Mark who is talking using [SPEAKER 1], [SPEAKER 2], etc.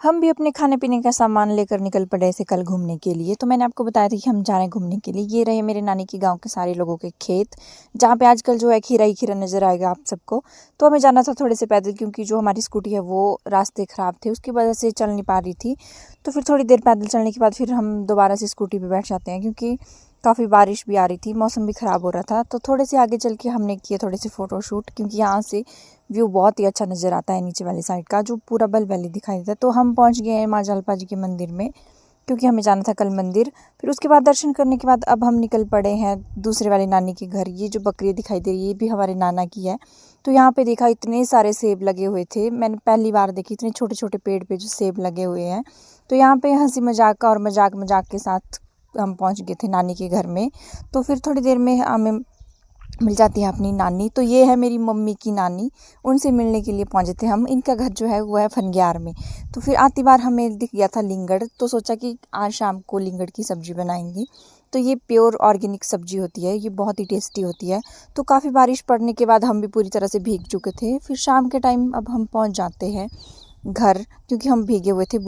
[SPEAKER 1] हम भी अपने खाने पीने का सामान लेकर निकल पड़े थे कल घूमने के लिए। तो मैंने आपको बताया था कि हम जा रहे हैं घूमने के लिए। ये रहे मेरे नानी के गांव के सारे लोगों के खेत, जहाँ पे आजकल जो है खीरा ही खीरा नज़र आएगा आप सबको। तो हमें जाना था थोड़े से पैदल, क्योंकि जो हमारी स्कूटी है वो रास्ते ख़राब थे, उसकी वजह से चल नहीं पा रही थी। तो फिर थोड़ी देर पैदल चलने के बाद फिर हम दोबारा से स्कूटी पर बैठ जाते हैं, क्योंकि काफ़ी बारिश भी आ रही थी, मौसम भी ख़राब हो रहा था। तो थोड़े से आगे चल के हमने किए थोड़े से फ़ोटोशूट, क्योंकि यहाँ से व्यू बहुत ही अच्छा नज़र आता है नीचे वाली साइड का, जो पूरा बल वैली दिखाई देता है। तो हम पहुँच गए हैं माँ जालपा जी के मंदिर में, क्योंकि हमें जाना था कल मंदिर। फिर उसके बाद दर्शन करने के बाद अब हम निकल पड़े हैं दूसरे वाली नानी के घर। ये जो बकरी दिखाई दे रही है ये भी हमारे नाना की है। तो यहाँ पे देखा इतने सारे सेब लगे हुए थे, मैंने पहली बार देखी इतने छोटे छोटे पेड़ पे जो सेब लगे हुए हैं। तो यहाँ पे हंसी मजाक का और मजाक मजाक के साथ हम पहुँच गए थे नानी के घर में। तो फिर थोड़ी देर में हमें मिल जाती है अपनी नानी। तो ये है मेरी मम्मी की नानी, उनसे मिलने के लिए पहुंचे थे हम। इनका घर जो है वो है फनग्यार में। तो फिर आती बार हमें दिख गया था लिंगड़, तो सोचा कि आज शाम को लिंगड़ की सब्ज़ी बनाएंगी। तो ये प्योर ऑर्गेनिक सब्ज़ी होती है, ये बहुत ही टेस्टी होती है। तो काफ़ी बारिश पड़ने के बाद हम भी पूरी तरह से भीग चुके थे। फिर शाम के टाइम अब हम पहुँच जाते हैं घर, क्योंकि हम भीगे हुए थे।